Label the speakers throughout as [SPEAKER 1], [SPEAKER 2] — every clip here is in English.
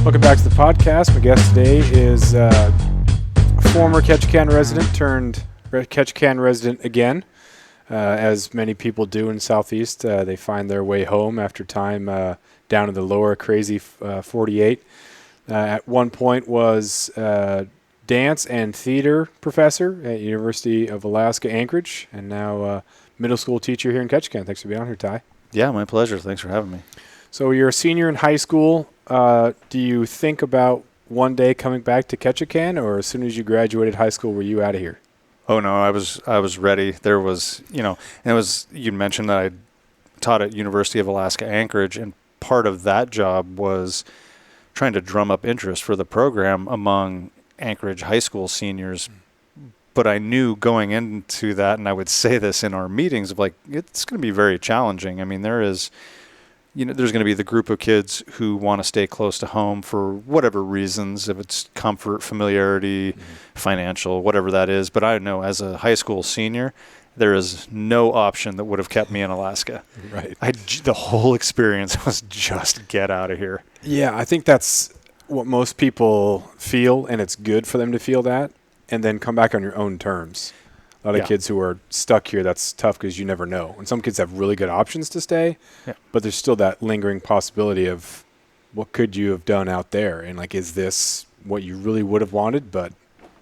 [SPEAKER 1] Welcome back to the podcast. My guest today is a former Ketchikan resident turned Ketchikan resident again. As many people do in Southeast, they find their way home after time down in the lower crazy 48. At one point was dance and theater professor at University of Alaska Anchorage, and now middle school teacher here in Ketchikan. Thanks for being on here, Ty.
[SPEAKER 2] Yeah, my pleasure. Thanks for having me.
[SPEAKER 1] So you're a senior in high school. Do you think about one day coming back to Ketchikan, or as soon as you graduated high school, were you out of here?
[SPEAKER 2] Oh no, I was ready. There was, and it was, you mentioned that I taught at University of Alaska Anchorage, and part of that job was trying to drum up interest for the program among Anchorage high school seniors. But I knew going into that, and I would say this in our meetings, of like, it's going to be very challenging. I mean, there's going to be the group of kids who want to stay close to home for whatever reasons, if it's comfort, familiarity, financial, whatever that is. But I know as a high school senior, there is no option that would have kept me in Alaska.
[SPEAKER 1] Right.
[SPEAKER 2] The whole experience was just get out of here.
[SPEAKER 1] Yeah, I think that's what most people feel, and it's good for them to feel that, and then come back on your own terms. A lot of kids who are stuck here, that's tough because you never know. And some kids have really good options to stay, but there's still that lingering possibility of what could you have done out there? And, like, is this what you really would have wanted? But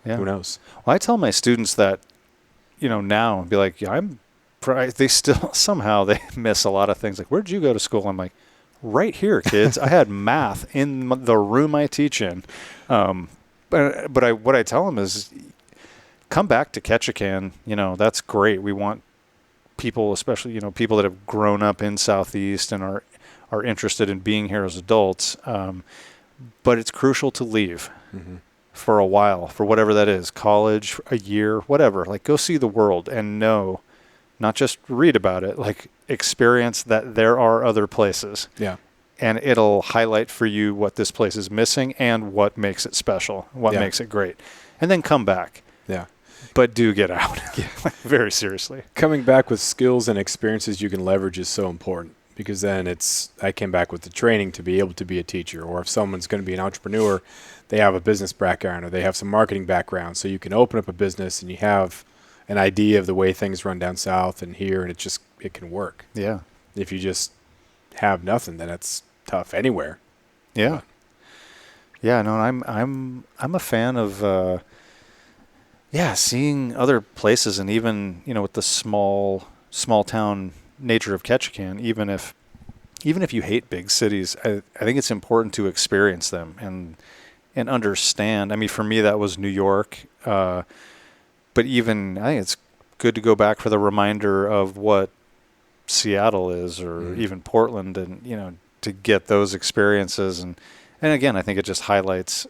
[SPEAKER 1] who knows?
[SPEAKER 2] Well, I tell my students that, now, and be like, they still, somehow they miss a lot of things. Like, where'd you go to school? I'm like, right here, kids. I had math in the room I teach in. But what I tell them is, come back to Ketchikan. That's great. We want people, especially, people that have grown up in Southeast and are interested in being here as adults. But it's crucial to leave for a while, for whatever that is, college, a year, whatever. Like, go see the world and know, not just read about it, like, experience that there are other places.
[SPEAKER 1] Yeah.
[SPEAKER 2] And it'll highlight for you what this place is missing and what makes it special, what makes it great. And then come back.
[SPEAKER 1] Yeah.
[SPEAKER 2] But do get out. Very seriously.
[SPEAKER 1] Coming back with skills and experiences you can leverage is so important, because then I came back with the training to be able to be a teacher, or if someone's going to be an entrepreneur, they have a business background or they have some marketing background. So you can open up a business and you have an idea of the way things run down south and here, and it can work.
[SPEAKER 2] Yeah.
[SPEAKER 1] If you just have nothing, then it's tough anywhere.
[SPEAKER 2] Yeah. Yeah, no, I'm a fan of seeing other places, and even, with the small town nature of Ketchikan, even if you hate big cities, I think it's important to experience them and understand. I mean, for me, that was New York. But even, I think it's good to go back for the reminder of what Seattle is, or even Portland, and, to get those experiences. And again, I think it just highlights,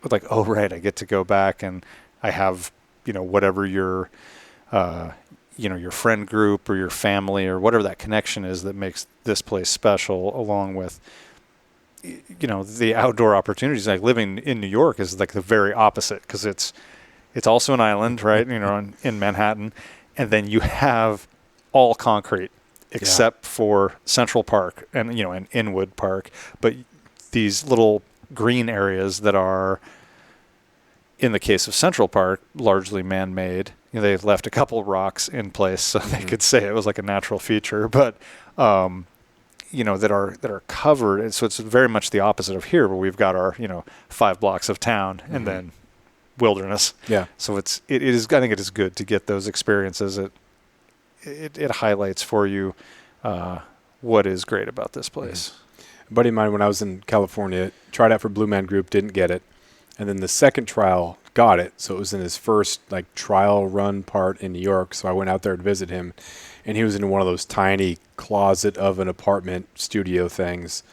[SPEAKER 2] like, oh, right, I get to go back and I have, whatever your friend group or your family or whatever that connection is that makes this place special, along with, the outdoor opportunities. Like, living in New York is like the very opposite, because it's also an island, right? In Manhattan, and then you have all concrete except for Central Park and Inwood Park, but these little green areas that are, in the case of Central Park, largely man-made. They left a couple rocks in place so they could say it was like a natural feature, but that are covered. And so it's very much the opposite of here, where we've got our 5 blocks of town and then wilderness.
[SPEAKER 1] Yeah.
[SPEAKER 2] So it is. I think it is good to get those experiences. It highlights for you what is great about this place.
[SPEAKER 1] A buddy of mine, when I was in California, tried out for Blue Man Group, didn't get it. And then the second trial got it. So it was in his first trial run part in New York. So I went out there to visit him, and he was in one of those tiny closet of an apartment studio things.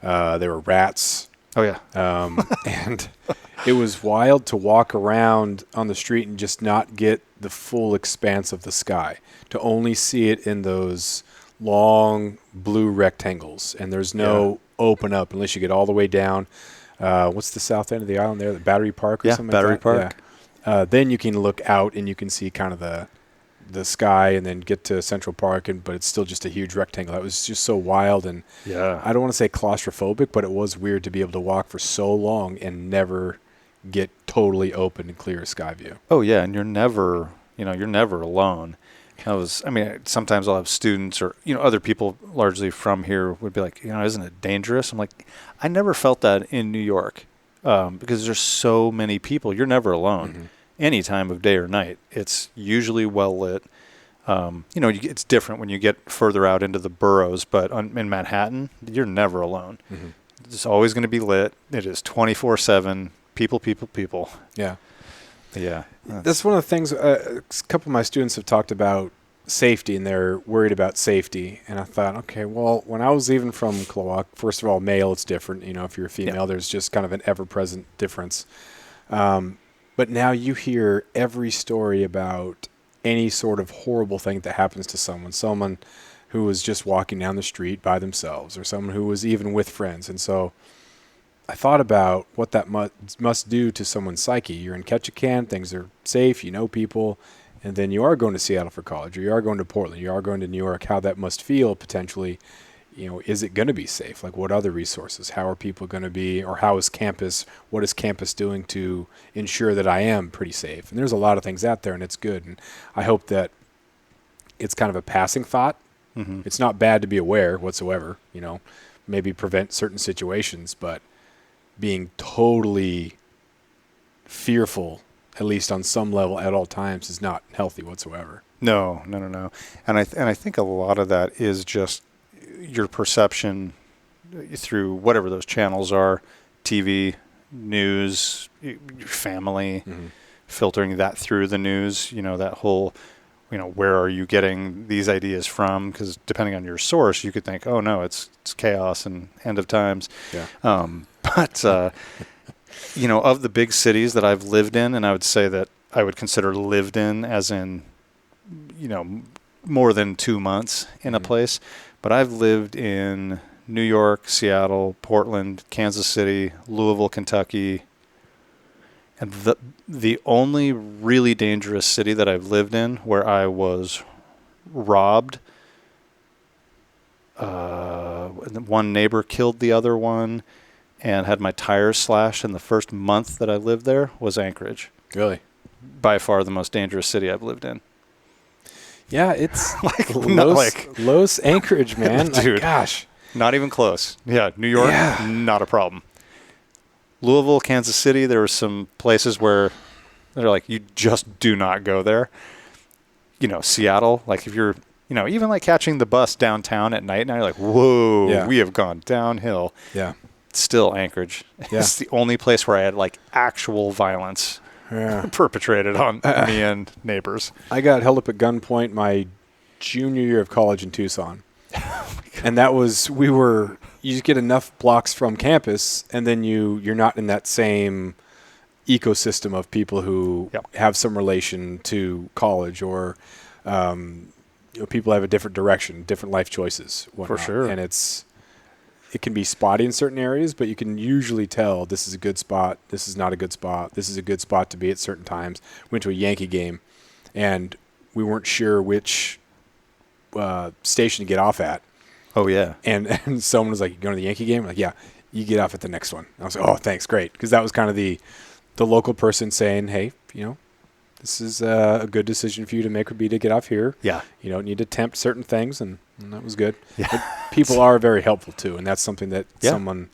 [SPEAKER 1] There were rats.
[SPEAKER 2] Oh yeah.
[SPEAKER 1] And it was wild to walk around on the street and just not get the full expanse of the sky, to only see it in those long blue rectangles. And there's no open up unless you get all the way down. What's the south end of the island there? The Battery Park or something
[SPEAKER 2] Battery
[SPEAKER 1] like that?
[SPEAKER 2] Park.
[SPEAKER 1] Then you can look out and you can see kind of the sky and then get to Central Park, but it's still just a huge rectangle. That was just so wild, and
[SPEAKER 2] Yeah.
[SPEAKER 1] I don't want to say claustrophobic, but it was weird to be able to walk for so long and never get totally open and clear sky view.
[SPEAKER 2] Oh yeah, and you're never alone. Sometimes I'll have students or, other people largely from here would be like, isn't it dangerous? I'm like, I never felt that in New York because there's so many people. You're never alone.
[SPEAKER 1] Mm-hmm.
[SPEAKER 2] Any time of day or night. It's usually well lit. It's different when you get further out into the boroughs, but in Manhattan, you're never alone.
[SPEAKER 1] Mm-hmm.
[SPEAKER 2] It's always going to be lit. It is 24/7. People.
[SPEAKER 1] Yeah.
[SPEAKER 2] Yeah.
[SPEAKER 1] That's one of the things, a couple of my students have talked about safety, and they're worried about safety. And I thought, okay, well, when I was leaving from Kloak, first of all, male, it's different. If you're a female, there's just kind of an ever-present difference. But now you hear every story about any sort of horrible thing that happens to someone who was just walking down the street by themselves, or someone who was even with friends. And so I thought about what that must do to someone's psyche. You're in Ketchikan, things are safe, people, and then you are going to Seattle for college, or you are going to Portland, you are going to New York, how that must feel potentially. Is it going to be safe? Like, what other resources? How are people going to be, or what is campus doing to ensure that I am pretty safe? And there's a lot of things out there, and it's good. And I hope that it's kind of a passing thought.
[SPEAKER 2] Mm-hmm.
[SPEAKER 1] It's not bad to be aware whatsoever, maybe prevent certain situations, but being totally fearful, at least on some level at all times, is not healthy whatsoever.
[SPEAKER 2] No. And I think a lot of that is just your perception through whatever those channels are, TV, news, your family, filtering that through the news, that whole, where are you getting these ideas from? Because depending on your source, you could think, oh no, it's chaos and end of times.
[SPEAKER 1] Yeah.
[SPEAKER 2] But of the big cities that I've lived in, and I would say that I would consider lived in as in, more than 2 months in a place. But I've lived in New York, Seattle, Portland, Kansas City, Louisville, Kentucky. And the only really dangerous city that I've lived in where I was robbed, one neighbor killed the other one, and had my tires slashed in the first month that I lived there, was Anchorage.
[SPEAKER 1] Really?
[SPEAKER 2] By far the most dangerous city I've lived in.
[SPEAKER 1] Yeah, it's
[SPEAKER 2] like
[SPEAKER 1] Los Anchorage, man.
[SPEAKER 2] Dude,
[SPEAKER 1] gosh.
[SPEAKER 2] Not even close. Yeah, New York, not a problem. Louisville, Kansas City, there were some places where they're like, you just do not go there. Seattle, like if you're, even like catching the bus downtown at night, now you're like, whoa, we have gone downhill.
[SPEAKER 1] Yeah.
[SPEAKER 2] Still Anchorage.
[SPEAKER 1] Yeah.
[SPEAKER 2] It's the only place where I had like actual violence perpetrated on me and neighbors.
[SPEAKER 1] I got held up at gunpoint my junior year of college in Tucson. And that was, you just get enough blocks from campus, and then you're not in that same ecosystem of people who have some relation to college, or people have a different direction, different life choices. Whatnot.
[SPEAKER 2] For sure.
[SPEAKER 1] And it can be spotty in certain areas, but you can usually tell this is a good spot, this is not a good spot, this is a good spot to be at certain times. Went to a Yankee game, and we weren't sure which station to get off at.
[SPEAKER 2] Oh, yeah.
[SPEAKER 1] And someone was like, you going to the Yankee game? I'm like, yeah, you get off at the next one. I was like, oh, thanks, great. Because that was kind of the local person saying, hey, this is a good decision for you to make would be to get off here.
[SPEAKER 2] Yeah.
[SPEAKER 1] You don't need to tempt certain things, and that was good.
[SPEAKER 2] Yeah.
[SPEAKER 1] But people are very helpful, too, and that's something that someone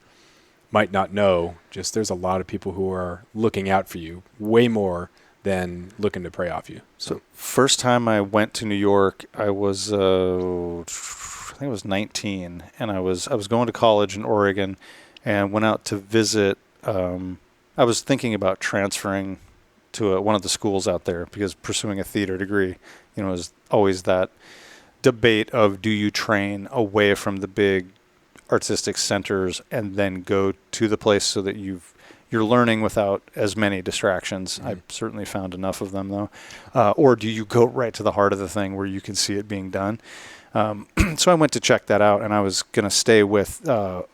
[SPEAKER 1] might not know. Just there's a lot of people who are looking out for you way more than looking to prey off you.
[SPEAKER 2] So first time I went to New York, I was I think I was 19, and I was going to college in Oregon, and went out to visit. I was thinking about transferring to one of the schools out there, because pursuing a theater degree, is always that debate of, do you train away from the big artistic centers and then go to the place so that you're learning without as many distractions.
[SPEAKER 1] Mm-hmm.
[SPEAKER 2] I've certainly found enough of them, though. Or do you go right to the heart of the thing where you can see it being done? So I went to check that out, and I was going to stay with a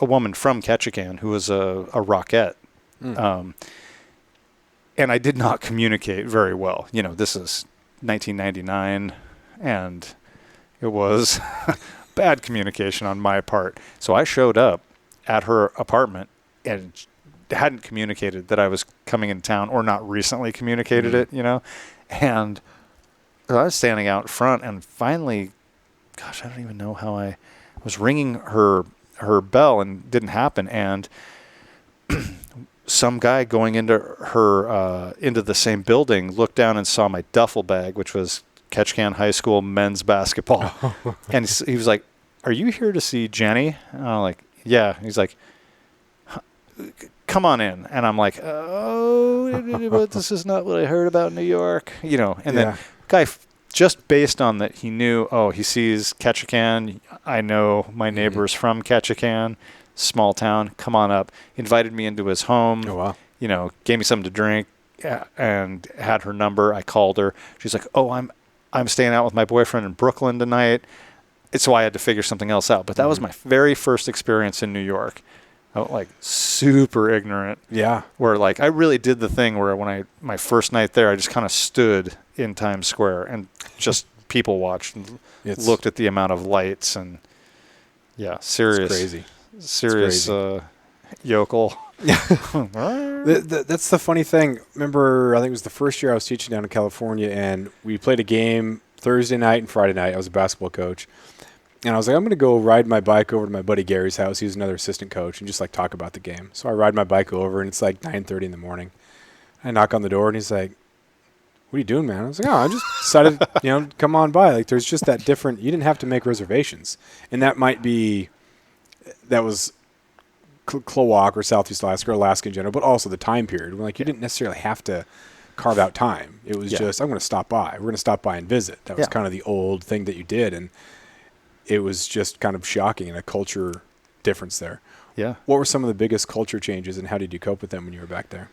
[SPEAKER 2] woman from Ketchikan who was a Rockette. And I did not communicate very well. This is 1999, and it was bad communication on my part. So I showed up at her apartment and hadn't communicated that I was coming in town, or not recently communicated it, and I was standing out front, and finally, gosh, I don't even know how I was ringing her bell, and didn't happen. And some guy going into her into the same building looked down and saw my duffel bag, which was Ketchikan High School men's basketball. And he was like, "Are you here to see Jenny?" And I'm like, "Yeah." He's like, "Come on in." And I'm like, "Oh, but this is not what I heard about New York," And then guy, just based on that, he knew, he sees Ketchikan. I know my neighbors from Ketchikan, small town. Come on up. Invited me into his home.
[SPEAKER 1] Oh, wow.
[SPEAKER 2] Gave me something to drink, and had her number. I called her. She's like, "Oh, I'm staying out with my boyfriend in Brooklyn tonight." So I had to figure something else out. But that was my very first experience in New York. I was super ignorant.
[SPEAKER 1] Yeah.
[SPEAKER 2] Where I really did the thing where my first night there, I just kind of stood in Times Square and just people watched and looked at the amount of lights, and serious.
[SPEAKER 1] It's crazy.
[SPEAKER 2] Serious yokel.
[SPEAKER 1] That's the funny thing. Remember, I think it was the first year I was teaching down in California, and we played a game Thursday night and Friday night. I was a basketball coach. And I was like, I'm going to go ride my bike over to my buddy Gary's house. He's another assistant coach, and just talk about the game. So I ride my bike over, and it's 9:30 in the morning. I knock on the door, and he's like, "What are you doing, man?" I was like, "Oh, I just decided, come on by." There's just that different, you didn't have to make reservations. And that was Klawock or Southeast Alaska or Alaska in general, but also the time period. You didn't necessarily have to carve out time. It was just, I'm going to stop by. We're going to stop by and visit. That was kind of the old thing that you did. And it was just kind of shocking, and a culture difference there.
[SPEAKER 2] Yeah.
[SPEAKER 1] What were some of the biggest culture changes, and how did you cope with them when you were back there?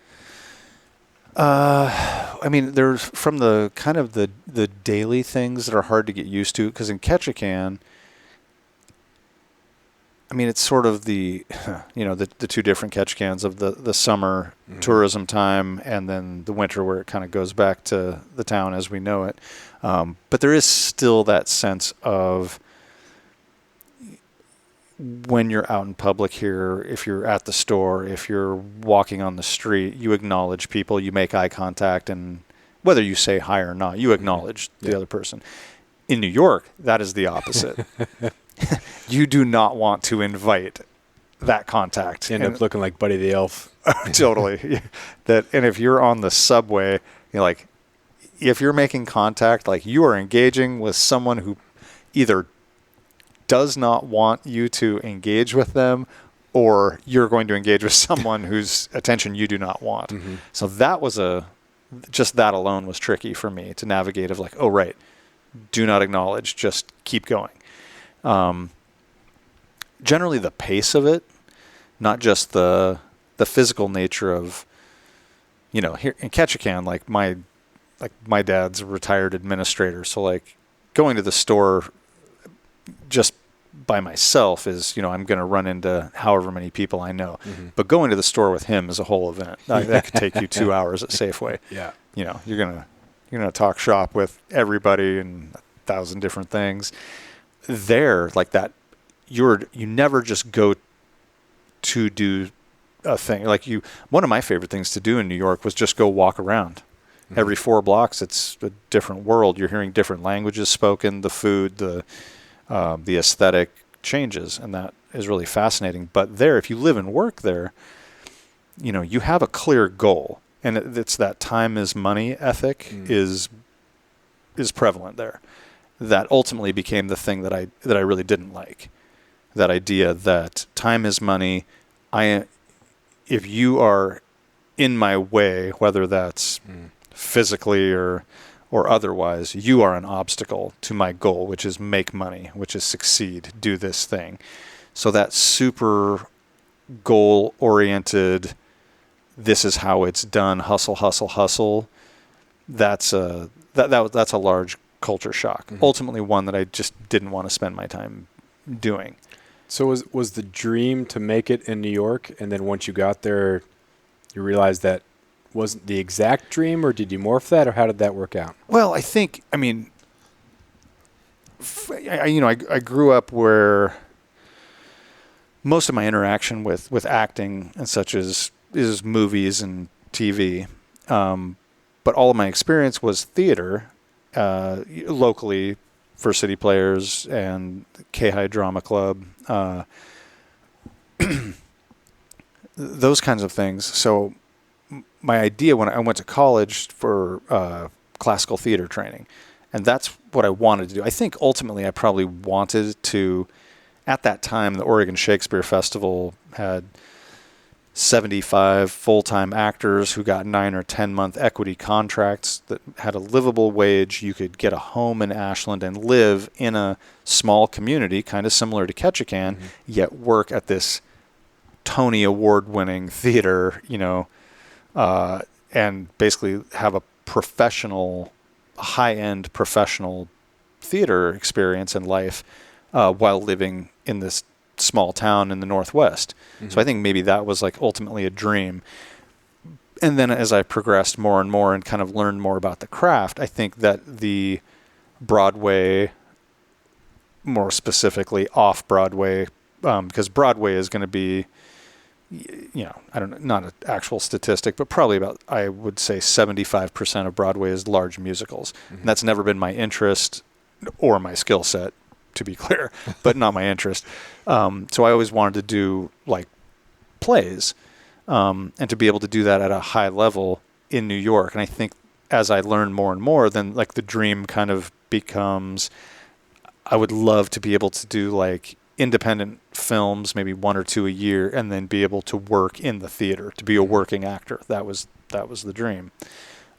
[SPEAKER 2] There's from the kind of the daily things that are hard to get used to, because in Ketchikan, it's sort of the two different Ketchikans of the summer tourism time, and then the winter where it kind of goes back to the town as we know it. But there is still that sense of, when you're out in public here, if you're at the store, if you're walking on the street, you acknowledge people, you make eye contact, and whether you say hi or not, you acknowledge the other person. In New York, that is the opposite. You do not want to invite that contact.
[SPEAKER 1] You end up looking like Buddy the Elf.
[SPEAKER 2] Totally. And if you're on the subway, if you're making contact, you are engaging with someone who either does not want you to engage with them, or you're going to engage with someone whose attention you do not want. So that was just that alone was tricky for me to navigate of do not acknowledge, just keep going. Generally the pace of it, not just the physical nature of, here in Ketchikan, my dad's a retired administrator. So going to the store just by myself is, I'm going to run into however many people I know. But going to the store with him is a whole event. That could take you 2 hours at Safeway.
[SPEAKER 1] Yeah.
[SPEAKER 2] You're gonna talk shop with everybody and 1,000 different things. There, that, you never just go to do a thing. One of my favorite things to do in New York was just go walk around. Every 4 blocks, it's a different world. You're hearing different languages spoken, the food, the aesthetic changes, and that is really fascinating. But there, if you live and work there, you have a clear goal, and it's that time is money ethic is prevalent there. That ultimately became the thing that I really didn't like. That idea that time is money. If you are in my way, whether that's physically or otherwise, you are an obstacle to my goal, which is make money, which is succeed, do this thing. So that super goal-oriented, this is how it's done, hustle, hustle, hustle, that's a large culture shock. Ultimately one that I just didn't want to spend my time doing.
[SPEAKER 1] So was the dream to make it in New York, and then once you got there, you realized that wasn't the exact dream, or did you morph that, or how did that work out?
[SPEAKER 2] Well, I mean, I grew up where most of my interaction with acting and such is movies and TV. But all of my experience was theater, locally for City Players and K-High Drama Club, those kinds of things. So my idea when I went to college for classical theater training, and that's what I wanted to do. I think ultimately I probably wanted to, at that time, the Oregon Shakespeare Festival had 75 full-time actors who got 9 or 10-month equity contracts that had a livable wage. You could get a home in Ashland and live in a small community, kind of similar to Ketchikan, yet work at this Tony Award-winning theater, and basically have a high-end professional theater experience in life while living in this small town in the Northwest. So I think maybe that was like ultimately a dream. And then as I progressed more and more and kind of learned more about the craft, I think that the Broadway, more specifically off-Broadway, because Broadway is going to be, I don't know, not an actual statistic, but probably about, I would say 75% of Broadway is large musicals. And that's never been my interest or my skill set, to be clear, but not my interest. So I always wanted to do like plays, and to be able to do that at a high level in New York. And I think as I learn more and more, then like the dream kind of becomes, I would love to be able to do like independent films, maybe 1 or 2 a year, and then be able to work in the theater, to be a working actor. That was the dream.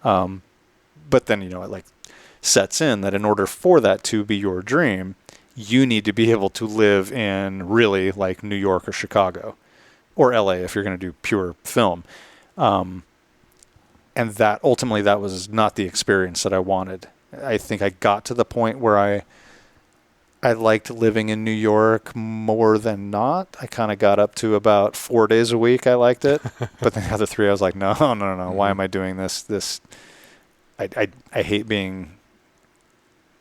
[SPEAKER 2] But then, it like sets in that in order for that to be your dream, you need to be able to live in really like New York or Chicago or LA if you're going to do pure film. And that ultimately that was not the experience that I wanted. I think I got to the point where I liked living in New York more than not. I kind of got up to about 4 days a week. I liked it. But the other 3, I was like, no. Why am I doing this? I hate being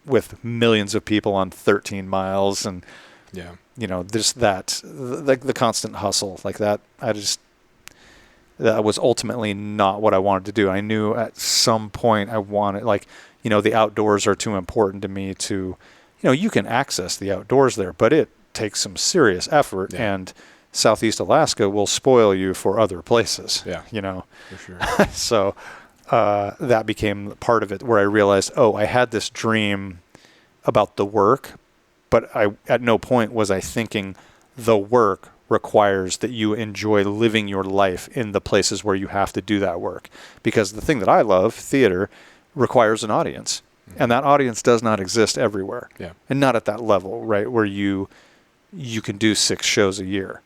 [SPEAKER 2] with millions of people on 13 miles and, just that, the constant hustle like that. That was ultimately not what I wanted to do. I knew at some point I wanted, the outdoors are too important to me to, you can access the outdoors there, but it takes some serious effort, and Southeast Alaska will spoil you for other places.
[SPEAKER 1] For sure.
[SPEAKER 2] So that became part of it, where I realized, I had this dream about the work, but at no point was I thinking the work requires that you enjoy living your life in the places where you have to do that work. Because the thing that I love, theater, requires an audience. And that audience does not exist everywhere. And not at that level, right, where you can do 6 shows a year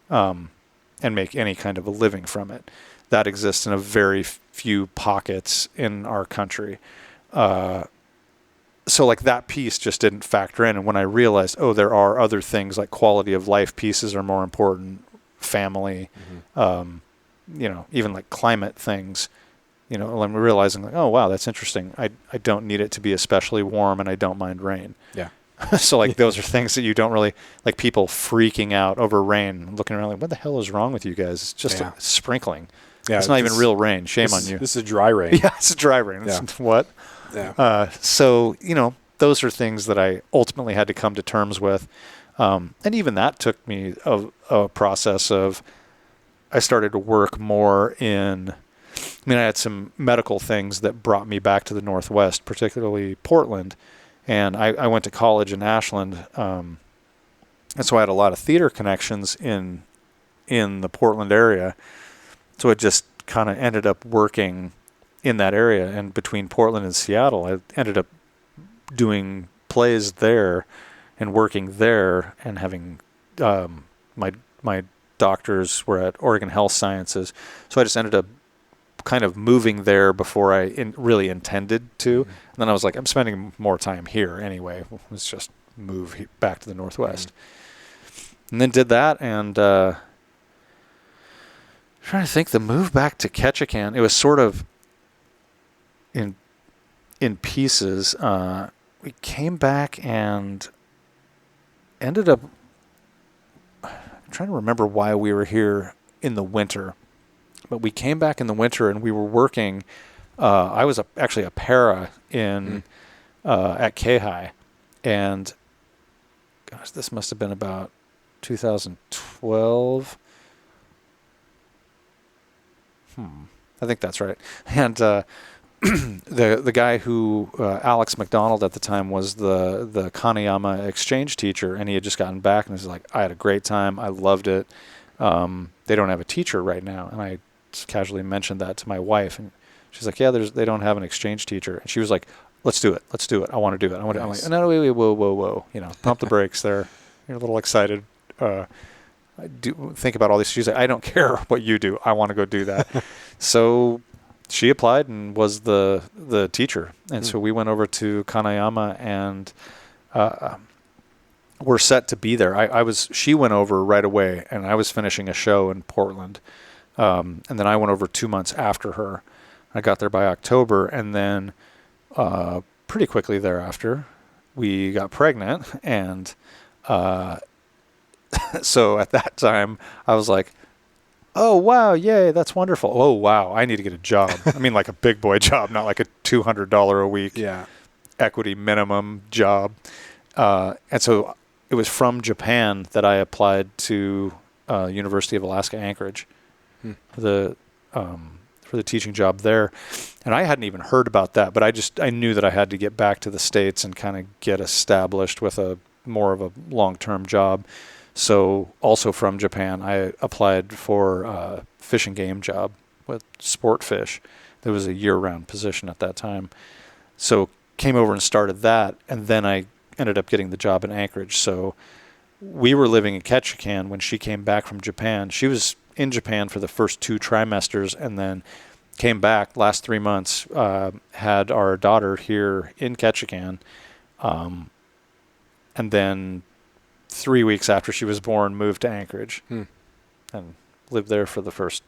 [SPEAKER 2] and make any kind of a living from it. That exists in a very few pockets in our country. So like that piece just didn't factor in. And when I realized, there are other things like quality of life pieces are more important, family, even like climate things, I'm realizing like, oh, wow, that's interesting. I don't need it to be especially warm, and I don't mind rain. So like those are things that you don't really, like people freaking out over rain, looking around like, what the hell is wrong with you guys? It's just a sprinkling. It's not even real rain. Shame on you.
[SPEAKER 1] This is dry rain.
[SPEAKER 2] It's a dry rain. What? So, those are things that I ultimately had to come to terms with. And even that took me a process of, I started to work more in, I had some medical things that brought me back to the Northwest, particularly Portland. And I went to college in Ashland. And so I had a lot of theater connections in the Portland area. So it just kind of ended up working in that area. And between Portland and Seattle, I ended up doing plays there and working there, and having my doctors were at Oregon Health Sciences. So I just ended up kind of moving there before I really intended to. And then I was like, I'm spending more time here anyway. Let's just move back to the Northwest. And then did that, and trying to think. The move back to Ketchikan, it was sort of in pieces. We came back and ended up. I'm trying to remember why we were here in the winter, but we came back in the winter and we were working. I was actually a para in at K-High, and gosh, this must have been about 2012. I think that's right. And the guy who Alex McDonald at the time was the Kaneyama exchange teacher, and he had just gotten back and was like, I had a great time. I loved it. They don't have a teacher right now, and I just casually mentioned that to my wife, and she's like, yeah, they don't have an exchange teacher. And she was like, let's do it. I want to do it. I'm like, no, wait, whoa. Pump the brakes there. You're a little excited. I do think about all these. She's like, I don't care what you do. I want to go do that. So she applied and was the teacher. And so we went over to Kaneyama and were set to be there. She went over right away, and I was finishing a show in Portland. And then I went over 2 months after her. I got there by October, and then pretty quickly thereafter, we got pregnant, and so at that time, I was like, oh, wow, yay, that's wonderful. Oh, wow, I need to get a job. I mean, like a big boy job, not like a $200 a week equity minimum job. And so it was from Japan that I applied to University of Alaska Anchorage for the teaching job there. And I hadn't even heard about that, but I knew that I had to get back to the States and kind of get established with more of a long-term job. So also from Japan, I applied for a fish and game job with sport fish. There was a year-round position at that time. So came over and started that, and then I ended up getting the job in Anchorage. So we were living in Ketchikan when she came back from Japan. She was in Japan for the first 2 trimesters and then came back last 3 months, had our daughter here in Ketchikan, and then 3 weeks after she was born, moved to Anchorage and lived there for the first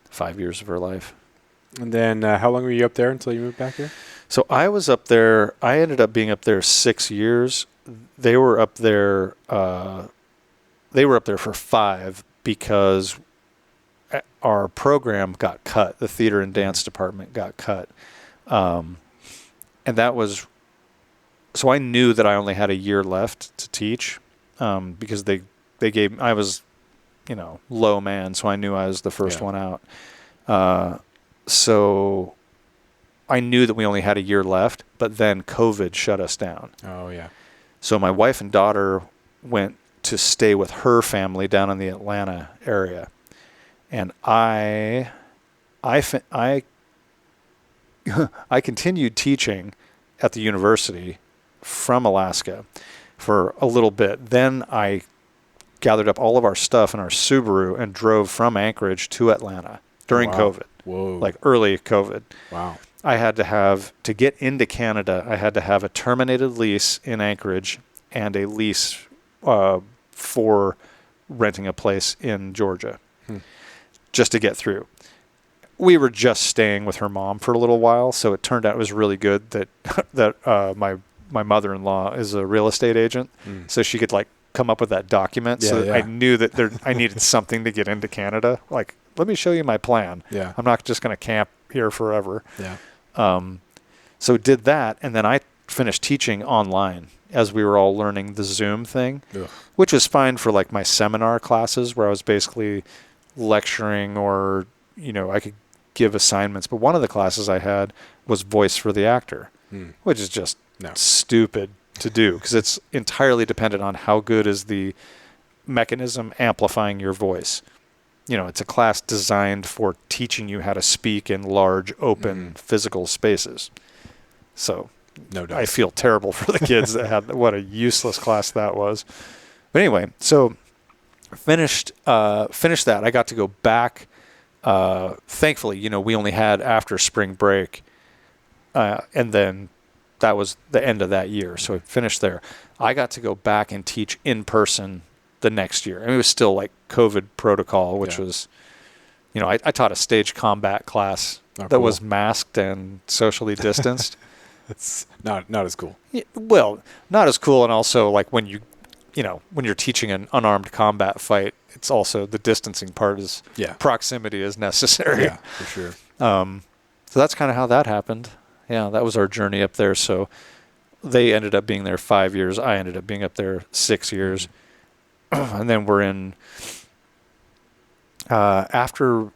[SPEAKER 2] 5 years of her life.
[SPEAKER 1] And then how long were you up there until you moved back here?
[SPEAKER 2] So I was up there. I ended up being up there 6 years. They were up there. They were up there for 5 because our program got cut. The theater and dance department got cut, and that was. So I knew that I only had a year left to teach, because they gave. I was, low man, so I knew I was the first one out. So I knew that we only had a year left, but then COVID shut us down.
[SPEAKER 1] Oh, yeah.
[SPEAKER 2] So my wife and daughter went to stay with her family down in the Atlanta area. And I continued teaching at the university from Alaska for a little bit. Then I gathered up all of our stuff in our Subaru and drove from Anchorage to Atlanta during COVID.
[SPEAKER 1] Whoa.
[SPEAKER 2] Like early COVID.
[SPEAKER 1] Wow.
[SPEAKER 2] I had to get into Canada, I had to have a terminated lease in Anchorage and a lease for renting a place in Georgia just to get through. We were just staying with her mom for a little while, so it turned out it was really good that my mother-in-law is a real estate agent, so she could come up with that document. I knew that I needed something to get into Canada. Like, let me show you my plan.
[SPEAKER 1] Yeah.
[SPEAKER 2] I'm not just going to camp here forever.
[SPEAKER 1] Yeah.
[SPEAKER 2] So did that, and then I finished teaching online as we were all learning the Zoom thing, which was fine for my seminar classes where I was basically lecturing or, I could give assignments. But one of the classes I had was voice for the actor, which is just stupid to do because it's entirely dependent on how good is the mechanism amplifying your voice. It's a class designed for teaching you how to speak in large, open, physical spaces. So
[SPEAKER 1] no doubt.
[SPEAKER 2] I feel terrible for the kids that had what a useless class that was. But anyway, so finished that. I got to go back. Thankfully, we only had after spring break, and then that was the end of that year. So I finished there. I got to go back and teach in person the next year. I mean, it was still like COVID protocol, which was, I taught a stage combat class that was masked and socially distanced.
[SPEAKER 1] It's not as cool.
[SPEAKER 2] Yeah, well, not as cool. And also like when when you're teaching an unarmed combat fight, it's also the distancing part is proximity is necessary.
[SPEAKER 1] Yeah, for sure.
[SPEAKER 2] So that's kind of how that happened. Yeah, that was our journey up there. So they ended up being there 5 years. I ended up being up there 6 years. And then we're in, after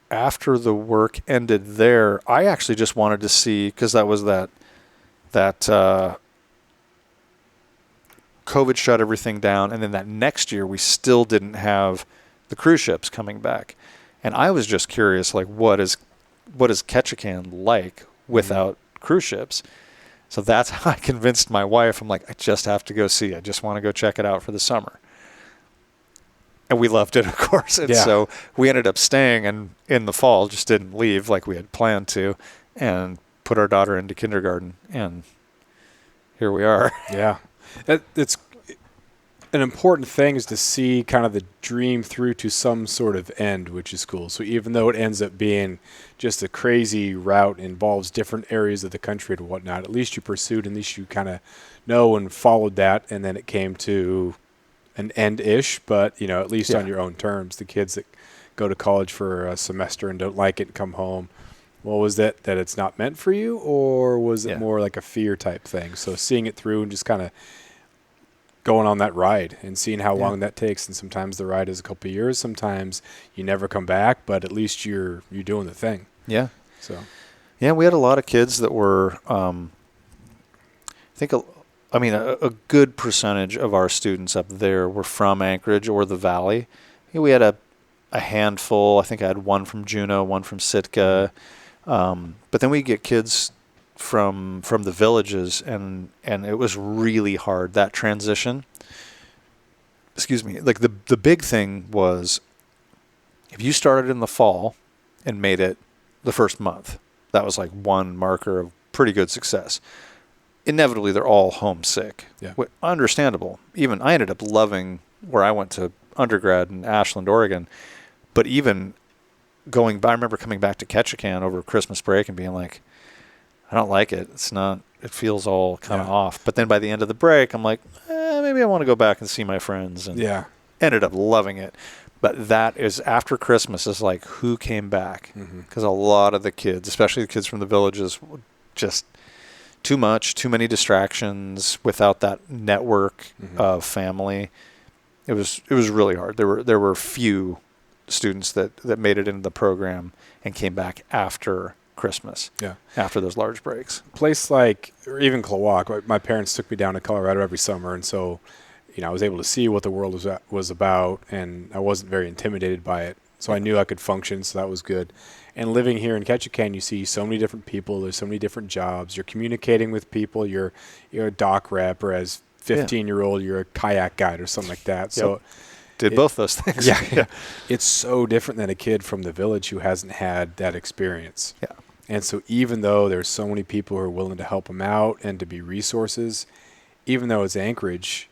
[SPEAKER 2] the work ended there, I actually just wanted to see, because that was that COVID shut everything down. And then that next year, we still didn't have the cruise ships coming back. And I was just curious, like, what is Ketchikan like without cruise ships? So that's how I convinced my wife. I'm like, I just have to go see. I just want to go check it out for the summer. And we loved it, of course. And so we ended up staying and in the fall, just didn't leave like we had planned to, and put our daughter into kindergarten. And here we are.
[SPEAKER 1] Yeah. It's an important thing is to see kind of the dream through to some sort of end, which is cool. So even though it ends up being just a crazy route, involves different areas of the country and whatnot, at least you pursued, at least you kind of know and followed that, and then it came to an end-ish, but, at least on your own terms. The kids that go to college for a semester and don't like it and come home, well, was that it's not meant for you, or was it more like a fear type thing? So seeing it through and just kind of going on that ride and seeing how long that takes. And sometimes the ride is a couple of years. Sometimes you never come back, but at least you're doing the thing.
[SPEAKER 2] Yeah.
[SPEAKER 1] So,
[SPEAKER 2] yeah, we had a lot of kids that were, a good percentage of our students up there were from Anchorage or the Valley. We had a handful. I think I had one from Juneau, one from Sitka. But then we get kids from the villages, and it was really hard, that transition. Excuse me. Like the big thing was, if you started in the fall and made it the first month, that was like one marker of pretty good success. Inevitably, they're all homesick.
[SPEAKER 1] Yeah.
[SPEAKER 2] Understandable. Even I ended up loving where I went to undergrad in Ashland, Oregon. But even I remember coming back to Ketchikan over Christmas break and being like, I don't like it. It feels all kind of off. But then by the end of the break, I'm like, maybe I want to go back and see my friends. And ended up loving it. But that is, after Christmas, is like, who came back? Because a lot of the kids, especially the kids from the villages, just too many distractions without that network of family. It was really hard. There were few students that made it into the program and came back after Christmas. Yeah. After those large breaks.
[SPEAKER 1] Place like, or even Klawak, my parents took me down to Colorado every summer, and so, I was able to see what the world was about, and I wasn't very intimidated by it. So I knew I could function, so that was good. And living here in Ketchikan, you see so many different people. There's so many different jobs. You're communicating with people. You're a dock rep, or as 15-year-old, you're a kayak guide or something like that. So
[SPEAKER 2] did both those things.
[SPEAKER 1] Yeah. It's so different than a kid from the village who hasn't had that experience.
[SPEAKER 2] Yeah.
[SPEAKER 1] And so even though there's so many people who are willing to help them out and to be resources, even though it's Anchorage,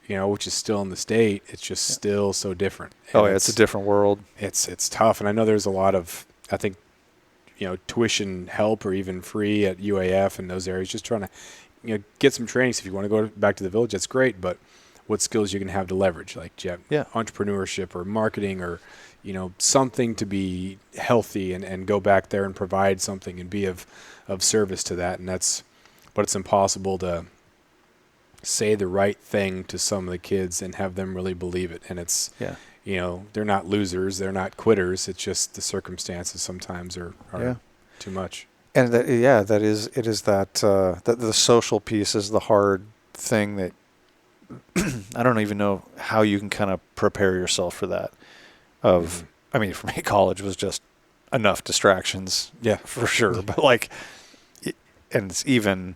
[SPEAKER 1] which is still in the state, it's just still so different. And
[SPEAKER 2] it's a different world.
[SPEAKER 1] It's tough. And I know there's a lot of, I think, tuition help or even free at UAF and those areas, just trying to, get some training. So if you want to go back to the village, that's great. But what skills you can have to leverage, like entrepreneurship or marketing or, something to be healthy and go back there and provide something and be of service to that. And but it's impossible to say the right thing to some of the kids and have them really believe it. And it's, they're not losers. They're not quitters. It's just the circumstances sometimes are too much.
[SPEAKER 2] And it is that the social piece is the hard thing that I don't even know how you can kind of prepare yourself for that. I mean, for me, college was just enough distractions. Yeah, for sure. But and it's even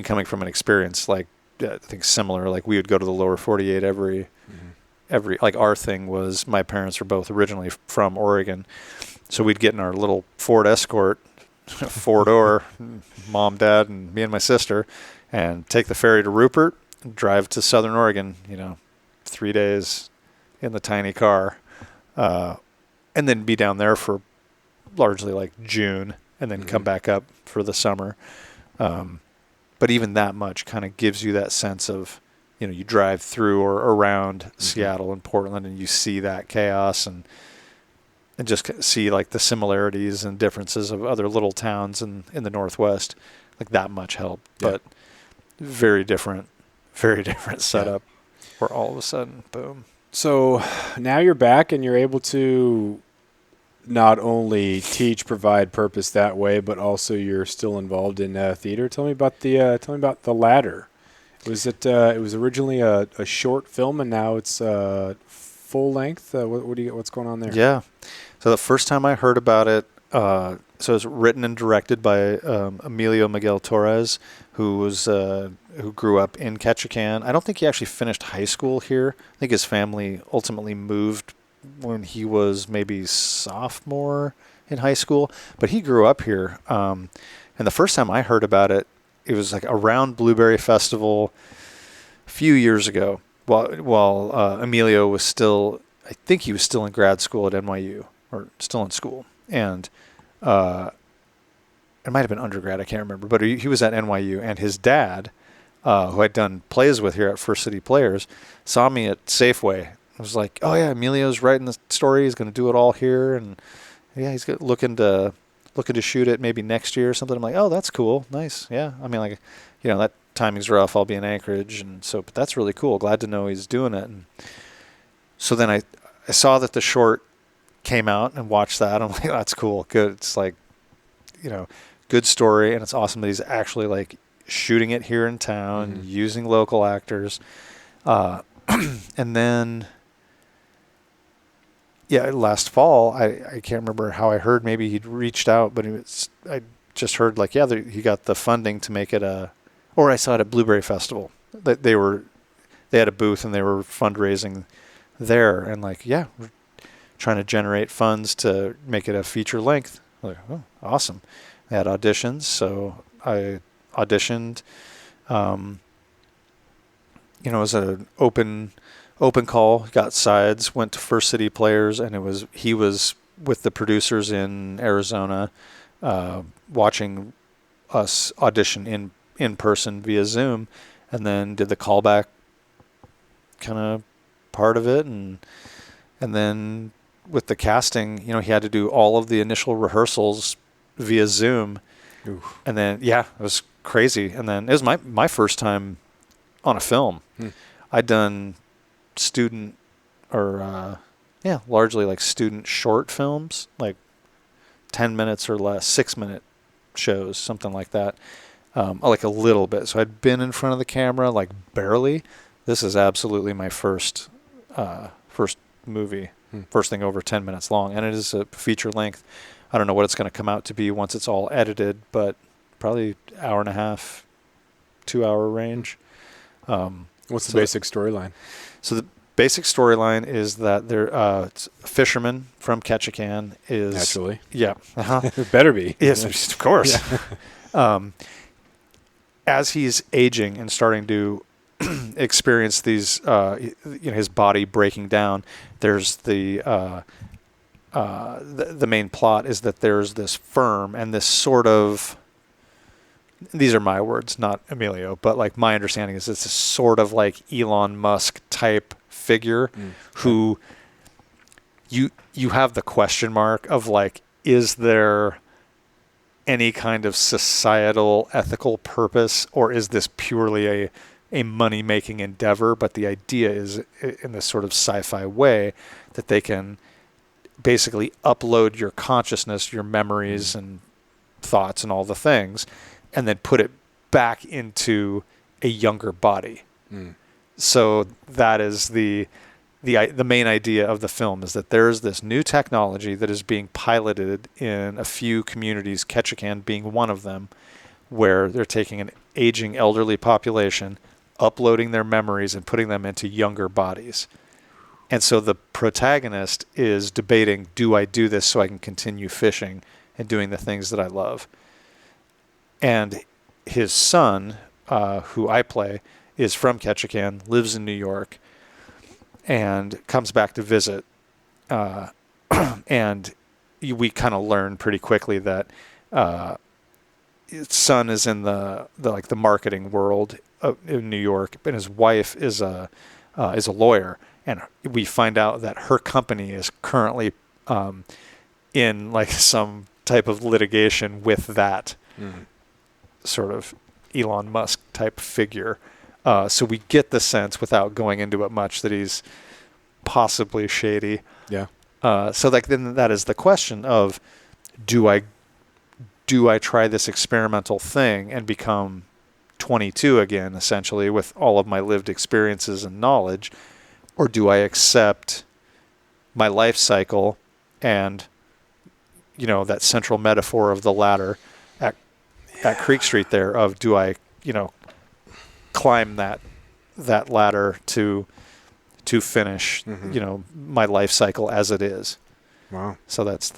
[SPEAKER 2] coming from an experience I think similar. Like we would go to the lower 48 every our thing was, my parents are both originally from Oregon, so we'd get in our little Ford Escort, 4-door, mom, dad, and me and my sister, and take the ferry to Rupert, drive to Southern Oregon, 3 days in the tiny car, and then be down there for largely like June, and then come back up for the summer. But even that much kind of gives you that sense of, you drive through or around Seattle and Portland, and you see that chaos and just see like the similarities and differences of other little towns in the Northwest. Like that much help, but very different setup where all of a sudden, boom.
[SPEAKER 1] So now you're back and you're able to not only teach, provide purpose that way, but also you're still involved in theater. Tell me about the Ladder. Was it? It was originally a short film, and now it's full length. What's going on there?
[SPEAKER 2] Yeah. So the first time I heard about it, so it was written and directed by Emilio Miguel Torres, who grew up in Ketchikan. I don't think he actually finished high school here. I think his family ultimately moved when he was maybe sophomore in high school, but he grew up here. And the first time I heard about it, it was like around Blueberry Festival a few years ago, while Emilio was still, I think he was still in grad school at NYU, or still in school. And it might have been undergrad, I can't remember, but he was at NYU, and his dad, who I'd done plays with here at First City Players, saw me at Safeway. I was like, oh yeah, Emilio's writing the story, he's going to do it all here, and yeah, he's looking to shoot it maybe next year or something. I'm like, oh, that's cool, nice, yeah. I mean, like, that timing's rough, I'll be in Anchorage, and so, but that's really cool, glad to know he's doing it. And so then I saw that the short came out and watched that. I'm like, oh, that's cool, good. It's like, good story, and it's awesome that he's actually like shooting it here in town, using local actors. And then, last fall, I can't remember how I heard. Maybe he'd reached out, but I just heard like, he got the funding to make it or I saw it at Blueberry Festival. That they had a booth and they were fundraising there, and like, we're trying to generate funds to make it a feature length. I'm like, oh, awesome. They had auditions, so I auditioned. It was an open call, got sides, went to First City Players, and he was with the producers in Arizona, watching us audition in person via Zoom, and then did the callback kind of part of it, and then with the casting, he had to do all of the initial rehearsals via Zoom.
[SPEAKER 1] Oof. And
[SPEAKER 2] then it was crazy. And then it was my first time on a film. I'd done student or largely like student short films, like 10 minutes or less, 6-minute shows, something like that, like a little bit. So I'd been in front of the camera, like barely. This is absolutely my first movie, first thing over 10 minutes long, and it is a feature length. I don't know what it's going to come out to be once it's all edited, but probably hour and a half, 2-hour range.
[SPEAKER 1] What's the basic storyline?
[SPEAKER 2] So the basic storyline is that a fisherman from Ketchikan is...
[SPEAKER 1] Naturally.
[SPEAKER 2] Yeah. Uh-huh.
[SPEAKER 1] It better be.
[SPEAKER 2] Yes, of course. Yeah. As he's aging and starting to experience these, his body breaking down, there's the main plot is that there's this firm and this sort of, these are my words, not Emilio, but like my understanding is it's a sort of like Elon Musk type figure who you have the question mark of like, is there any kind of societal ethical purpose, or is this purely a money-making endeavor? But the idea is, in this sort of sci-fi way, that they can basically upload your consciousness, your memories and thoughts and all the things, and then put it back into a younger body. So that is the main idea of the film, is that there's this new technology that is being piloted in a few communities, Ketchikan being one of them, where they're taking an aging elderly population, uploading their memories and putting them into younger bodies. And so the protagonist is debating, do I do this so I can continue fishing and doing the things that I love? And his son, who I play, is from Ketchikan, lives in New York, and comes back to visit. And we kind of learn pretty quickly that his son is in the marketing world in New York, and his wife is a lawyer, and we find out that her company is currently in like some type of litigation with that sort of Elon Musk type figure. So we get the sense, without going into it much, that he's possibly shady.
[SPEAKER 1] Yeah.
[SPEAKER 2] So like then that is the question of, do I try this experimental thing and become 22 again, essentially, with all of my lived experiences and knowledge, or do I accept my life cycle and, that central metaphor of the ladder at Creek Street there of, do I, climb that ladder to finish, my life cycle as it is.
[SPEAKER 1] Wow.
[SPEAKER 2] So it's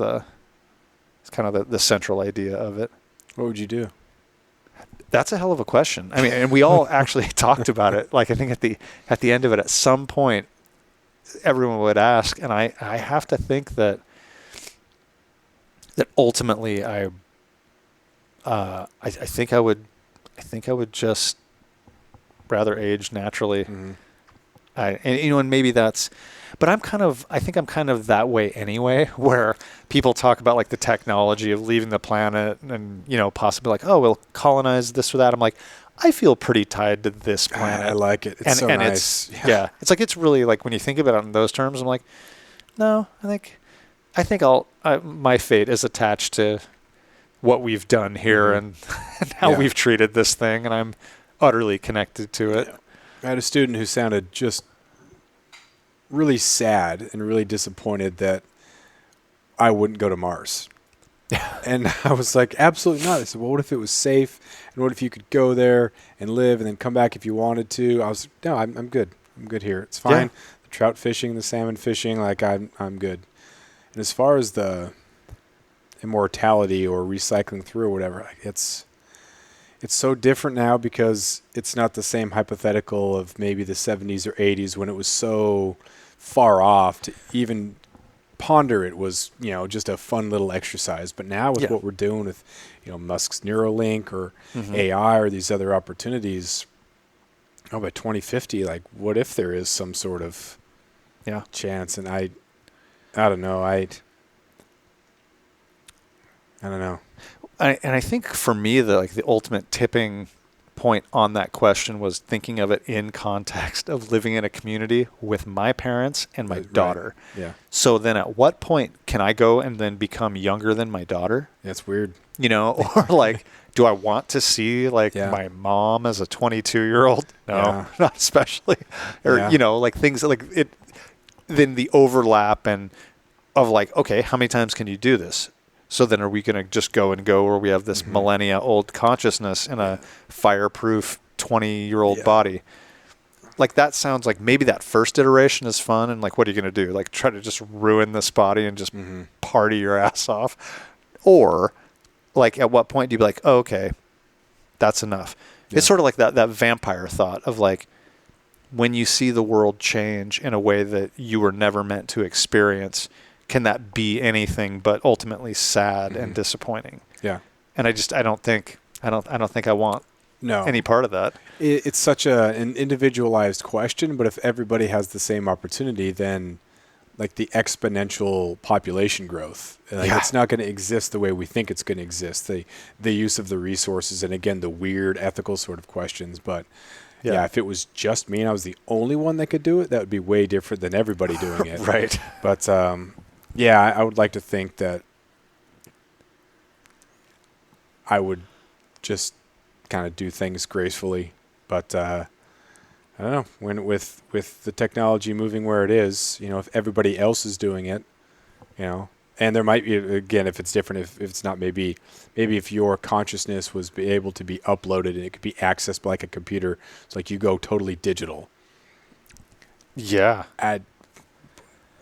[SPEAKER 2] kind of the central idea of it.
[SPEAKER 1] What would you do?
[SPEAKER 2] That's a hell of a question. I mean, and we all actually talked about it. Like, I think at the end of it, at some point, everyone would ask, and I have to think that ultimately I think I would just rather age naturally.
[SPEAKER 1] Mm-hmm.
[SPEAKER 2] And maybe that's, but I think I'm kind of that way anyway, where people talk about like the technology of leaving the planet and, possibly like, oh, we'll colonize this or that. I'm like, I feel pretty tied to this planet.
[SPEAKER 1] I like it. It's so nice.
[SPEAKER 2] It's like, it's really like, when you think about it in those terms, I'm like, no, I think my fate is attached to what we've done here and how we've treated this thing. And I'm utterly connected to it.
[SPEAKER 1] Yeah. I had a student who sounded just really sad and really disappointed that I wouldn't go to Mars. And I was like, absolutely not. I said, well, what if it was safe? And what if you could go there and live and then come back if you wanted to? I'm good. I'm good here. It's fine.
[SPEAKER 2] Yeah.
[SPEAKER 1] The trout fishing, the salmon fishing, like I'm good. And as far as the immortality or recycling through or whatever, it's so different now because it's not the same hypothetical of maybe the 70s or 80s when it was so far off to even ponder it was, just a fun little exercise. But now with what we're doing with, Musk's Neuralink or AI or these other opportunities, by 2050, like what if there is some sort of chance? And I don't know. I don't know.
[SPEAKER 2] And I think for me, the ultimate tipping point on that question was thinking of it in context of living in a community with my parents and my daughter.
[SPEAKER 1] Right. Yeah.
[SPEAKER 2] So then at what point can I go and then become younger than my daughter?
[SPEAKER 1] That's weird.
[SPEAKER 2] Or like, do I want to see my mom as a 22-year-old? No, not especially. Or, like things like it, then the overlap and of like, okay, how many times can you do this? So then are we going to just go where we have this millennia old consciousness in a fireproof 20-year-old body? Like that sounds like maybe that first iteration is fun. And like, what are you going to do? Like try to just ruin this body and just party your ass off? Or like at what point do you be like, oh, okay, that's enough? Yeah. It's sort of like that vampire thought of like, when you see the world change in a way that you were never meant to experience, can that be anything but ultimately sad and disappointing?
[SPEAKER 1] Yeah.
[SPEAKER 2] And I don't think I want any part of that.
[SPEAKER 1] It's such an individualized question, but if everybody has the same opportunity, then like the exponential population growth, it's not going to exist the way we think it's going to exist. The use of the resources, and again, the weird ethical sort of questions. But if it was just me and I was the only one that could do it, that would be way different than everybody doing it.
[SPEAKER 2] Right.
[SPEAKER 1] But I would like to think that I would just kind of do things gracefully. But I don't know, when with the technology moving where it is, if everybody else is doing it, and there might be, again, if it's different, if it's not, maybe if your consciousness was able to be uploaded and it could be accessed by like a computer, it's like you go totally digital.
[SPEAKER 2] Yeah.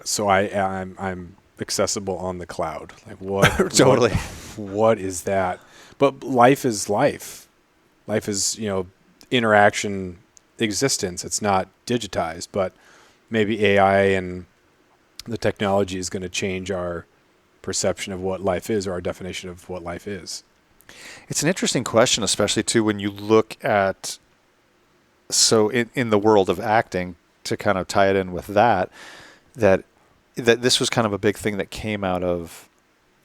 [SPEAKER 1] So I'm accessible on the cloud. Like what?
[SPEAKER 2] Totally.
[SPEAKER 1] What is that? But life is life. Life is interaction, existence. It's not digitized, but maybe AI and the technology is going to change our perception of what life is, or our definition of what life is.
[SPEAKER 2] It's an interesting question, especially too when you look at, so in the world of acting, to kind of tie it in with that this was kind of a big thing that came out of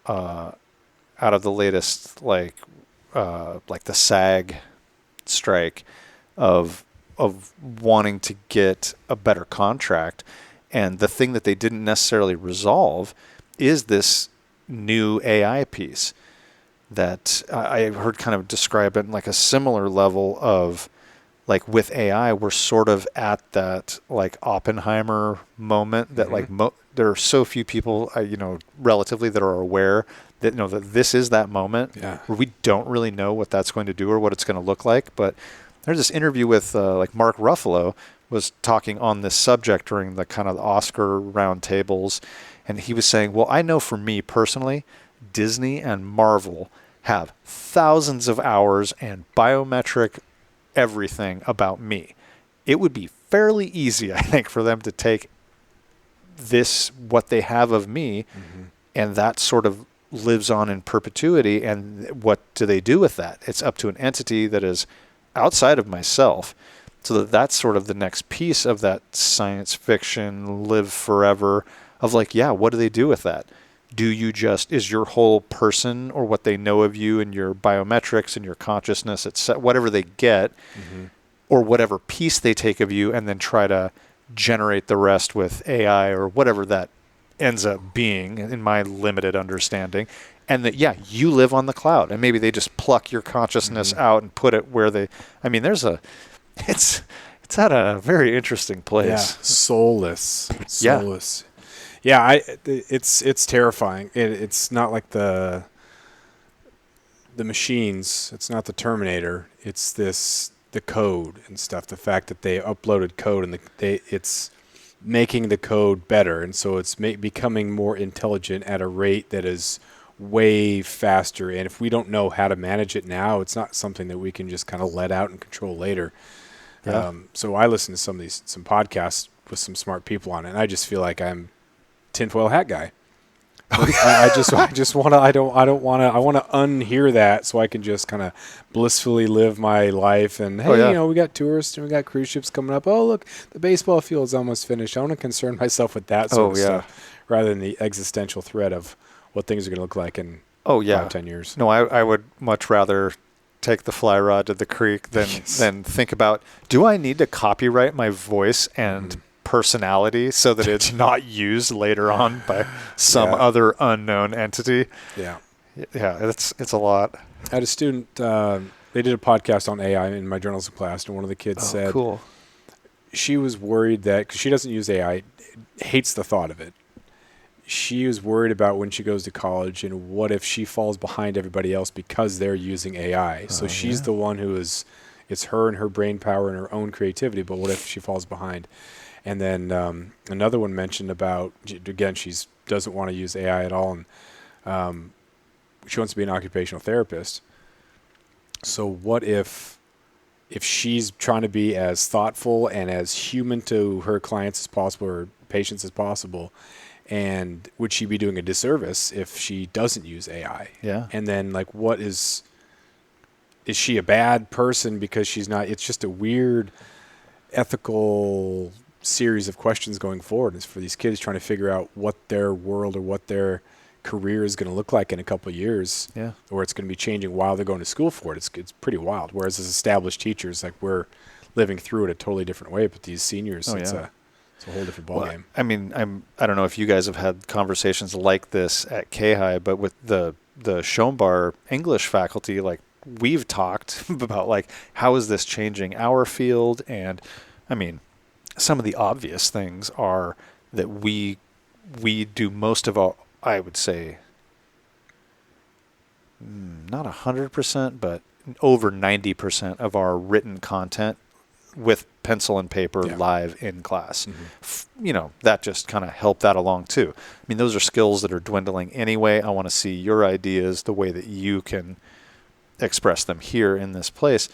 [SPEAKER 2] the latest like the SAG strike of wanting to get a better contract, and the thing that they didn't necessarily resolve is this new AI piece that I heard kind of describe it like a similar level of, like, with AI, we're sort of at that like Oppenheimer moment that there are so few people, relatively, that are aware that, that this is that moment where we don't really know what that's going to do or what it's going to look like. But there's this interview with like Mark Ruffalo was talking on this subject during the kind of Oscar roundtables. And he was saying, well, I know for me personally, Disney and Marvel have thousands of hours and biometric everything about me. It would be fairly easy, I think, for them to take this, what they have of me, and that sort of lives on in perpetuity. And what do they do with that? It's up to an entity that is outside of myself. So that's sort of the next piece of that science fiction, live forever, of like, yeah, what do they do with that? Do you just, is your whole person or what they know of you and your biometrics and your consciousness, whatever they get, or whatever piece they take of you, and then try to generate the rest with AI or whatever that ends up being, in my limited understanding. And that, yeah, you live on the cloud, and maybe they just pluck your consciousness out and put it where they, I mean, it's at a very interesting place.
[SPEAKER 1] Yeah, soulless. Yeah, it's terrifying. It's not like the machines. It's not the Terminator. It's the code and stuff. The fact that they uploaded code and it's making the code better, and so it's becoming more intelligent at a rate that is way faster. And if we don't know how to manage it now, it's not something that we can just kind of let out and control later. Yeah. So I listen to some podcasts with some smart people on it, and I just feel like I'm tinfoil hat guy. I want to unhear that so I can just kind of blissfully live my life. And hey, we got tourists and we got cruise ships coming up. Oh, look, the baseball field's almost finished. I want to concern myself with that sort of stuff rather than the existential threat of what things are going to look like in 5-10 years.
[SPEAKER 2] No, I would much rather take the fly rod to the creek than think about, do I need to copyright my voice and personality so that it's not used later on by some other unknown entity? Yeah, it's a lot.
[SPEAKER 1] I had a student, they did a podcast on AI in my journalism class, and one of the kids said she was worried that, because she doesn't use AI, hates the thought of it. She was worried about when she goes to college, and what if she falls behind everybody else because they're using AI. So she's the one who is, it's her and her brain power and her own creativity, but what if she falls behind? And then another one mentioned about, again, she doesn't want to use AI at all, and she wants to be an occupational therapist. So what if she's trying to be as thoughtful and as human to her clients as possible, or patients as possible, and would she be doing a disservice if she doesn't use AI? Yeah. And then, like, what is she a bad person because she's not? It's just a weird ethical series of questions going forward. It's for these kids trying to figure out what their world or what their career is going to look like in a couple of years, or it's going to be changing while they're going to school for it. It's pretty wild. Whereas as established teachers, like, we're living through it a totally different way, but these seniors, it's a whole different ballgame.
[SPEAKER 2] I mean, I don't know if you guys have had conversations like this at K-High, but with the Schoenbar English faculty, like, we've talked about, like, how is this changing our field? And I mean, some of the obvious things are that we do most of our, I would say, not 100%, but over 90% of our written content with pencil and paper live in class. That just kind of helped that along too. I mean, those are skills that are dwindling anyway. I want to see your ideas, the way that you can express them here in this place.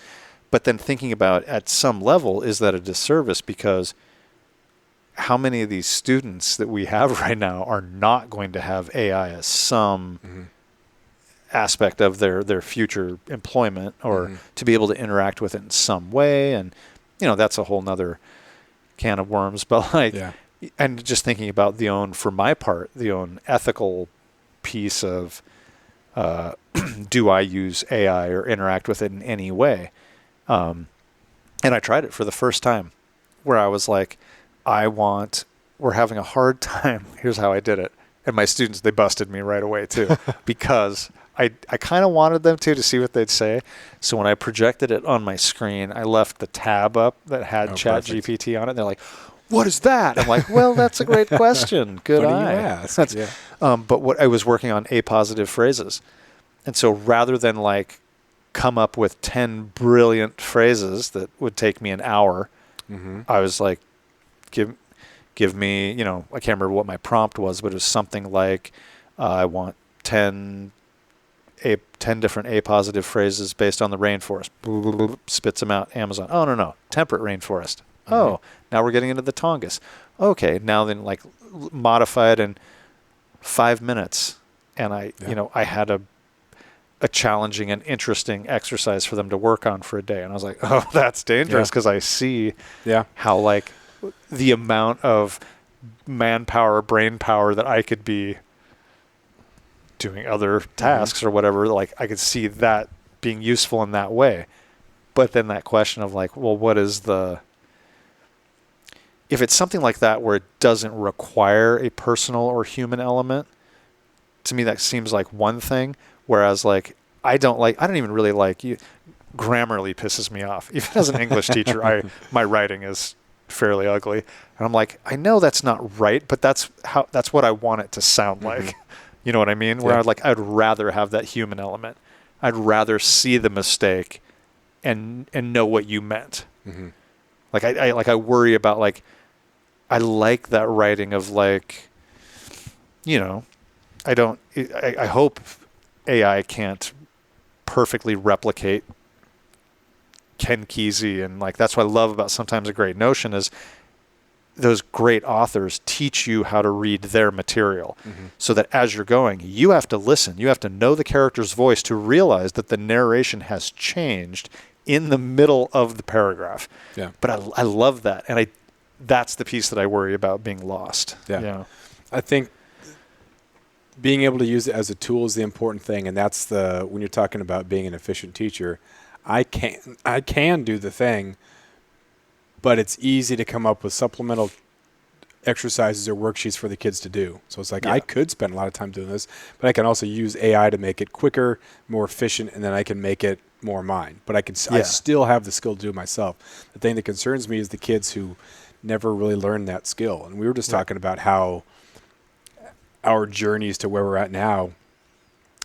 [SPEAKER 2] But then thinking about, at some level, is that a disservice? Because how many of these students that we have right now are not going to have AI as some aspect of their future employment, or to be able to interact with it in some way. And, that's a whole nother can of worms. But and just thinking about for my part, the own ethical piece of, do I use AI or interact with it in any way? And I tried it for the first time, where I was like, we're having a hard time. Here's how I did it. And my students, they busted me right away too, because I kind of wanted them to see what they'd say. So when I projected it on my screen, I left the tab up that had ChatGPT on it. They're like, "What is that?" I'm like, "Well, that's a great question. Good eye."
[SPEAKER 1] Ask? Yeah.
[SPEAKER 2] But what I was working on apositive phrases. And so rather than like come up with 10 brilliant phrases that would take me an hour, I was like, give me, I can't remember what my prompt was, but it was something like, I want 10 different apositive phrases based on the rainforest. Spits them out. Amazon. Oh, no. Temperate rainforest. Oh, now we're getting into the Tongass. Okay, now then like modify it in 5 minutes. And I had a challenging and interesting exercise for them to work on for a day. And I was like, oh, that's dangerous, because I see how like the amount of manpower, brain power that I could be doing other tasks or whatever, like I could see that being useful in that way. But then that question of like, well, if it's something like that where it doesn't require a personal or human element, to me that seems like one thing. Whereas like I don't even really like you. Grammarly pisses me off. Even as an English teacher, my writing is fairly ugly, and I'm like, I know that's not right, but that's what I want it to sound like. You know what I mean? Where I'd rather have that human element. I'd rather see the mistake and know what you meant. Like I worry about like, I like that writing of like, I hope AI can't perfectly replicate Ken Kesey, and like that's what I love about sometimes a great notion is those great authors teach you how to read their material, so that as you're going, you have to listen. You have to know the character's voice to realize that the narration has changed in the middle of the paragraph. Yeah. But I love that, and that's the piece that I worry about being lost.
[SPEAKER 1] Yeah. I think being able to use it as a tool is the important thing, and that's when you're talking about being an efficient teacher, I can do the thing, but it's easy to come up with supplemental exercises or worksheets for the kids to do. So it's like I could spend a lot of time doing this, but I can also use AI to make it quicker, more efficient, and then I can make it more mine. But I still have the skill to do it myself. The thing that concerns me is the kids who never really learned that skill. And we were just talking about how our journeys to where we're at now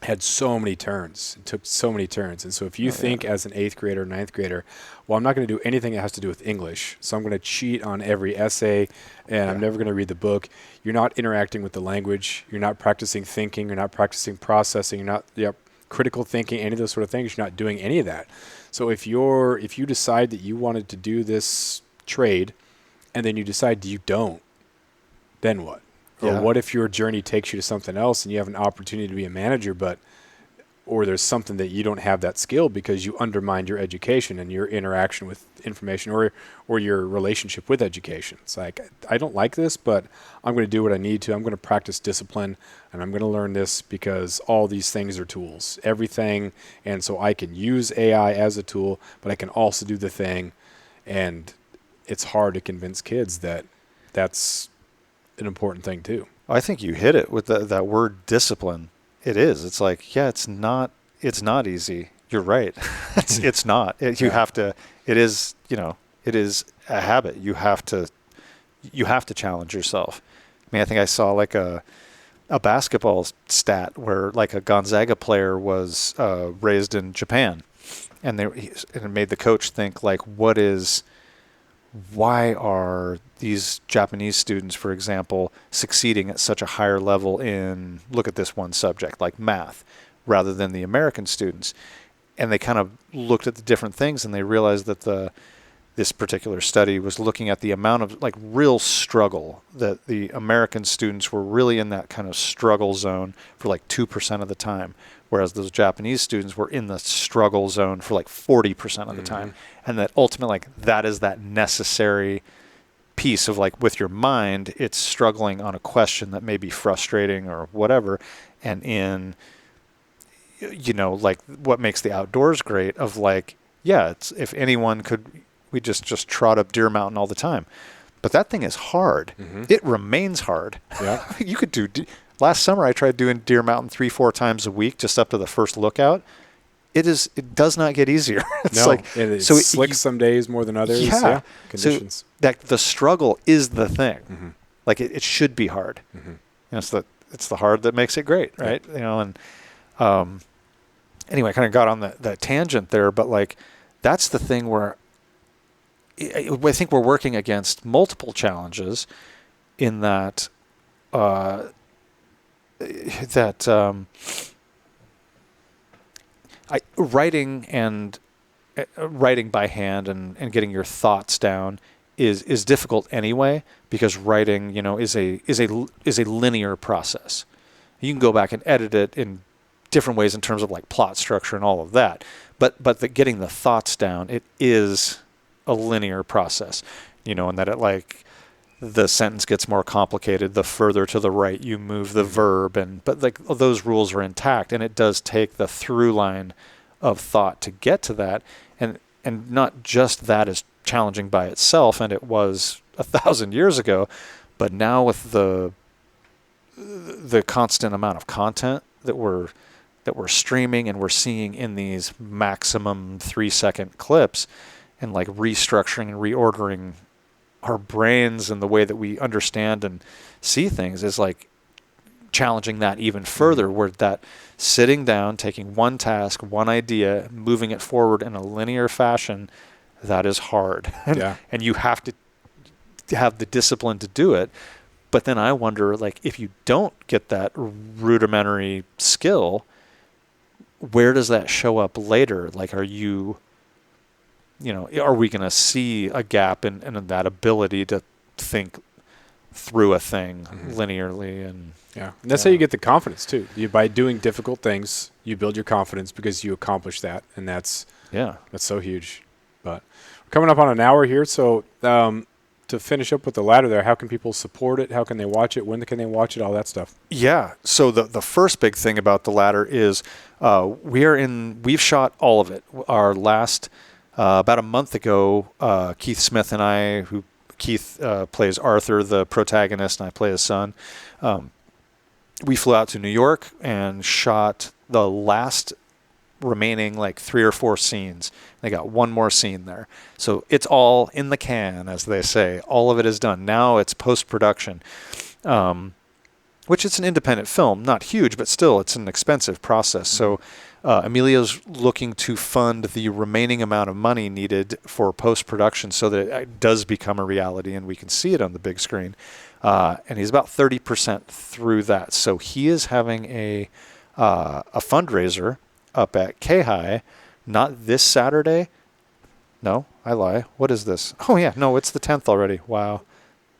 [SPEAKER 1] had so many turns. It took so many turns. And so if you think as an 8th grader, 9th grader, well, I'm not going to do anything that has to do with English. So I'm going to cheat on every essay, and I'm never going to read the book. You're not interacting with the language. You're not practicing thinking. You're not practicing processing. You're not critical thinking, any of those sort of things. You're not doing any of that. So if you decide that you wanted to do this trade, and then you decide you don't, then what? Or what if your journey takes you to something else and you have an opportunity to be a manager, or there's something that you don't have that skill because you undermined your education and your interaction with information or your relationship with education. It's like, I don't like this, but I'm going to do what I need to. I'm going to practice discipline, and I'm going to learn this because all these things are tools, everything. And so I can use AI as a tool, but I can also do the thing. And it's hard to convince kids that that's an important thing too.
[SPEAKER 2] I think you hit it with that word discipline. It is. It's like, it's not easy. You're right. It's not. You have to. It is. It is a habit. You have to challenge yourself. I mean, I think I saw like a basketball stat where like a Gonzaga player was raised in Japan, and it made the coach think like, why are these Japanese students, for example, succeeding at such a higher level in, look at this one subject, like math, rather than the American students? And they kind of looked at the different things, and they realized that this particular study was looking at the amount of like real struggle that the American students were really in that kind of struggle zone for like 2% of the time, whereas those Japanese students were in the struggle zone for like 40% of the time. And that ultimately, like, that is that necessary piece of like with your mind, it's struggling on a question that may be frustrating or whatever. And in, like what makes the outdoors great of like, yeah, it's if anyone could, we just trot up Deer Mountain all the time. But that thing is hard. It remains hard.
[SPEAKER 1] Yeah.
[SPEAKER 2] You could do, last summer I tried doing Deer Mountain 3-4 times a week just up to the first lookout. It does not get easier. It's like,
[SPEAKER 1] it's slick some days more than others.
[SPEAKER 2] Yeah.
[SPEAKER 1] Conditions.
[SPEAKER 2] So that the struggle is the thing. Like it should be hard. It's the hard that makes it great, right? And anyway, I kind of got on that tangent there, but like that's the thing where I think we're working against multiple challenges in that writing and writing by hand and getting your thoughts down is difficult anyway, because writing, is a linear process. You can go back and edit it in different ways in terms of like plot structure and all of that, but getting the thoughts down, it is a linear process, and that it like the sentence gets more complicated the further to the right you move the verb, but like those rules are intact, and it does take the through line of thought to get to that, and not just that is challenging by itself, and it was 1,000 years ago, but now with the constant amount of content that we're streaming and we're seeing in these maximum 3-second clips, and like restructuring and reordering our brains and the way that we understand and see things is like challenging that even further, where that sitting down, taking one task, one idea, moving it forward in a linear fashion, that is hard. And you have to have the discipline to do it. But then I wonder, like, if you don't get that rudimentary skill, where does that show up later? Like, are we going to see a gap in that ability to think through a thing linearly? And
[SPEAKER 1] that's how you get the confidence too. By doing difficult things, you build your confidence because you accomplish that, and that's so huge. But we're coming up on an hour here, so to finish up with the ladder there, how can people support it? How can they watch it? When can they watch it? All that stuff.
[SPEAKER 2] Yeah. So the first big thing about the ladder is we've shot all of it. Our last about a month ago, Keith Smith and I, Keith plays Arthur, the protagonist, and I play his son. We flew out to New York and shot the last remaining like 3 or 4 scenes. They got one more scene there. So it's all in the can, as they say. All of it is done. Now it's post-production, which it's an independent film. Not huge, but still it's an expensive process. So Emilio's looking to fund the remaining amount of money needed for post-production so that it does become a reality and we can see it on the big screen. And he's about 30% through that. So he is having a fundraiser up at K-High, not this Saturday. No, I lie. What is this? Oh, yeah. No, it's the 10th already. Wow.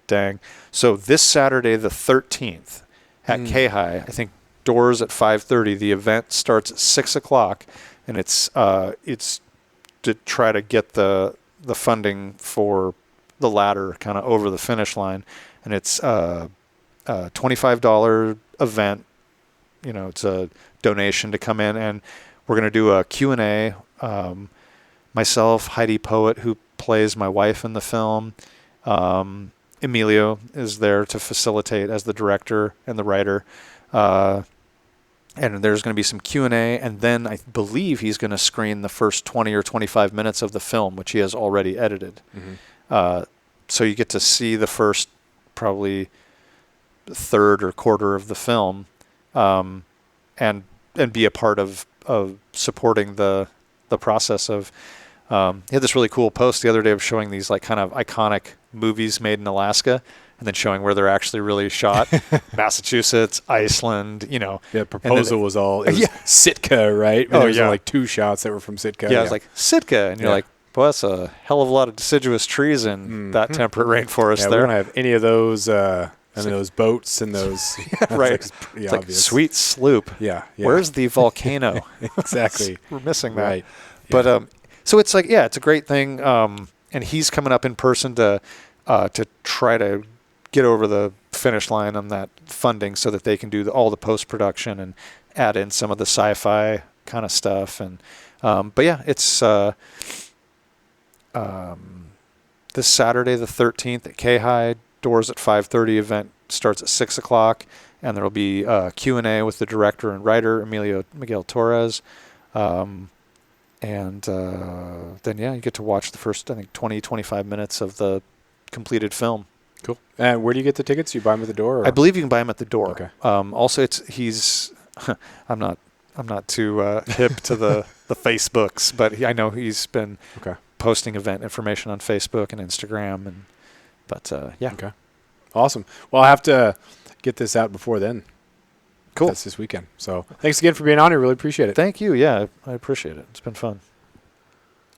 [SPEAKER 2] Dang. So this Saturday, the 13th at K-High, I think doors at 5:30. The event starts at 6 o'clock, and it's to try to get the funding for the ladder kind of over the finish line. And it's a $25 event. It's a donation to come in, and we're going to do a Q&A. Myself, Heidi Poet, who plays my wife in the film, Emilio is there to facilitate as the director and the writer. And there's going to be some Q&A, and then I believe he's going to screen the first 20 or 25 minutes of the film, which he has already edited. So you get to see the first probably third or quarter of the film, and be a part of supporting the process of. He had this really cool post the other day of showing these like kind of iconic movies made in Alaska, and then showing where they're actually really shot. Massachusetts, Iceland,
[SPEAKER 1] The proposal was Sitka, right? There was like 2 shots that were from Sitka.
[SPEAKER 2] Yeah, I was like, Sitka. And you're like, Boy, that's a hell of a lot of deciduous trees in that temperate rainforest
[SPEAKER 1] Yeah,
[SPEAKER 2] there.
[SPEAKER 1] we don't have any of those. And those boats and those.
[SPEAKER 2] Right.
[SPEAKER 1] It's pretty
[SPEAKER 2] It's like
[SPEAKER 1] obvious.
[SPEAKER 2] sweet sloop.
[SPEAKER 1] Yeah.
[SPEAKER 2] Where's the volcano?
[SPEAKER 1] Exactly.
[SPEAKER 2] We're missing that.
[SPEAKER 1] Right.
[SPEAKER 2] But so it's like, yeah, it's a great thing. And he's coming up in person to try to get over the finish line on that funding so that they can do all the post production and add in some of the sci-fi kind of stuff. And but yeah, it's this Saturday the 13th at K-High. Doors at 5:30. Event starts at 6 o'clock, and there will be Q&A with the director and writer Emilio Miguel Torres. And then, yeah, you get to watch the first, I think, 20, 25 minutes of the completed film.
[SPEAKER 1] Cool. And where do you get the tickets? You buy them at the door? Or?
[SPEAKER 2] I believe you can buy them at the door.
[SPEAKER 1] Okay.
[SPEAKER 2] Also, he's I'm not too hip to the Facebooks, but I know he's been posting event information on Facebook and Instagram, but yeah.
[SPEAKER 1] Okay. Awesome. Well, I'll have to get this out before then.
[SPEAKER 2] Cool.
[SPEAKER 1] That's this weekend. So thanks again for being on here. Really appreciate it.
[SPEAKER 2] Thank you. Yeah, I appreciate it. It's been fun.